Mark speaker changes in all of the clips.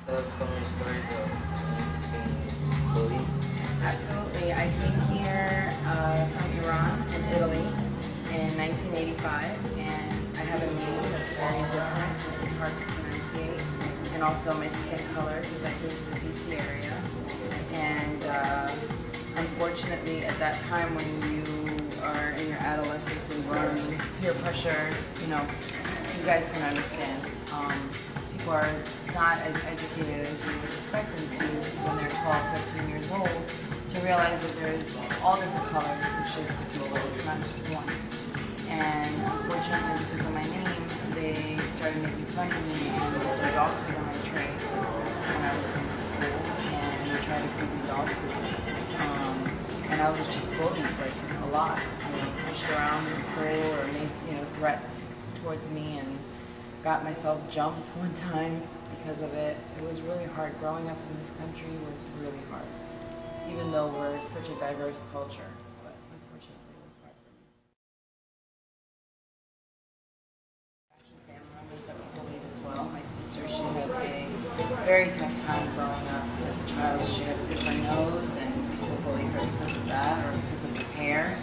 Speaker 1: Tell us some of your stories of when you've been bullied.
Speaker 2: Absolutely. I came here from Iran and Italy in 1985, and I have a name that's very different. It's hard to pronunciate, and also my skin color because I came from the DC area. And unfortunately, at that time when you are in your adolescence and growing, peer pressure, you guys can understand. People are not as educated as you would expect them to when they're 12, 15 years old, to realize that there's all different colors and shapes of people. It's not just one. And unfortunately, because of my name, they started making fun of me and the dog food on my tray when I was in school, and they tried to feed me dog food. And I was just bullied like a lot. Pushed around in school or made threats towards me, and got myself jumped one time because of it. It was really hard. Growing up in this country was really hard, even though we're such a diverse culture. But unfortunately, it was hard for me. Family members that were bullied as well. My sister, she had a very tough time growing up as a child. She had a different nose, and people bullied her because of that or because of her hair.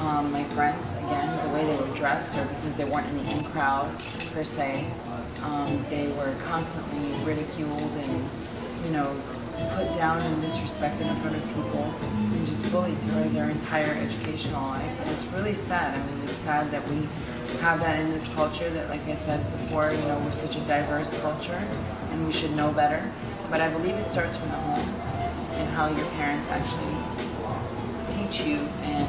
Speaker 2: My friends, again, the way they were dressed, or because they weren't in the in crowd per se, they were constantly ridiculed and, put down and disrespected in front of people, and just bullied throughout their entire educational life. And it's really sad. I mean, it's sad that we have that in this culture. That, like I said before, we're such a diverse culture, and we should know better. But I believe it starts from the home and how your parents actually teach you and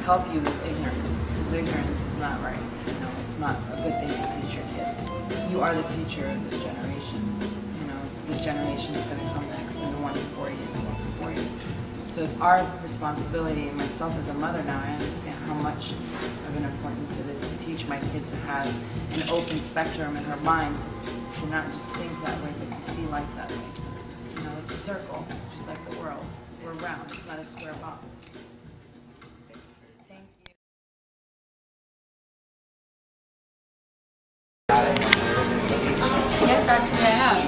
Speaker 2: help you with ignorance, because ignorance is not right. It's not a good thing to teach your kids. You are the future of this generation. This generation is going to come next, and the one before you. So it's our responsibility, and myself as a mother now, I understand how much of an importance it is to teach my kid to have an open spectrum in her mind, to not just think that way, but to see life that way. It's a circle, just like the world. We're round, it's not a square box. Yes, actually I have.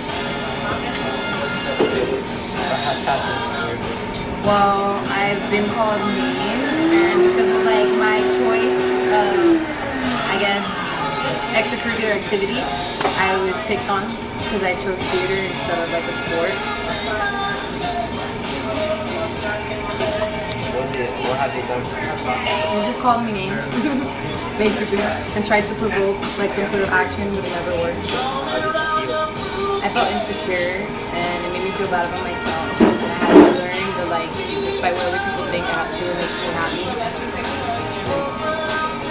Speaker 1: What has happened?
Speaker 2: Well, I've been called names, and because of my choice of, I guess, extracurricular activity, I was picked on because I chose theater instead of a sport.
Speaker 1: What have they done to you?
Speaker 2: They just called me names, basically, and tried to provoke some sort of action, but it never worked.
Speaker 1: How did you feel?
Speaker 2: I felt insecure, and it made me feel bad about myself. And I had to learn that, despite what other people think, I have to do what makes me happy.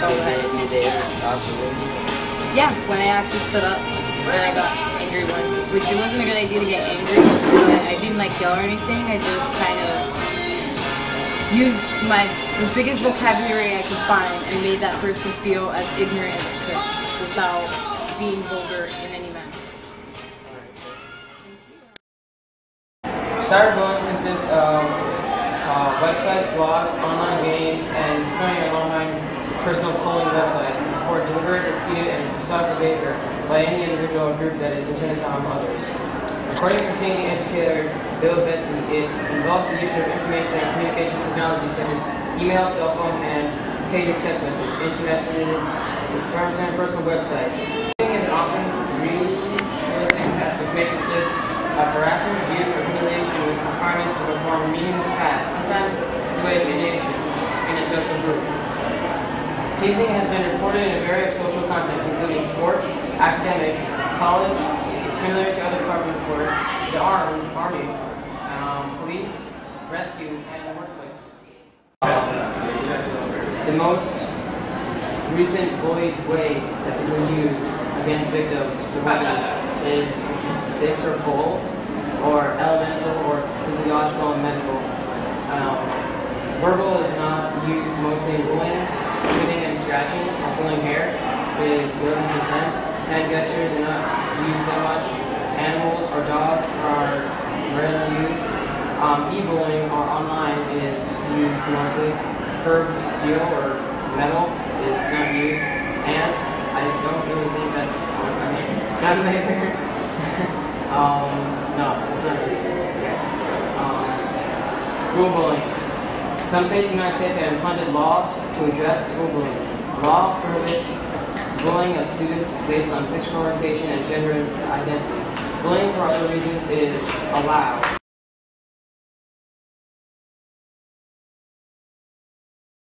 Speaker 1: Did they ever stop bullying you?
Speaker 2: Yeah, when I actually stood up, and I got angry once, which it wasn't a good idea to get angry. I didn't yell or anything. I just kind of used the biggest vocabulary I could find and made that person feel as ignorant as I could without being vulgar in any manner.
Speaker 3: Cyberbullying consists of websites, blogs, online games, and creating online personal bullying websites to support deliberate, repeated, and destructive behavior by any individual or group that is intended to harm others. According to Canadian educator Bill Betsy, it involves the use of information and communication technologies such as email, cell phone, and pager text message. Internet is the front-end personal websites. Bullying is often really realistic tasks which may consist of harassment, abuse, or humiliation with requirements to perform meaningless tasks, sometimes as a way of mediation in a social group. Hazing has been reported in a variety of social contexts, including sports, academics, college, similar to other department sports, the army, police, rescue, and the workplaces. The most recent bullied way that people use against victims for weapons is sticks or poles, or elemental or physiological and medical. Verbal is not used mostly in bullying. Spitting and scratching or pulling hair is 11%. Hand gestures are not used that much. Animals or dogs are rarely used. E-bullying or online is used mostly. Curb, steel, or metal is not used. Ants, I don't really think that's not amazing. No, it's not really. School bullying. Some states in the United States have implemented laws to address school bullying. Law prohibits bullying of students based on sexual orientation and gender identity. Bullying for other reasons is allowed.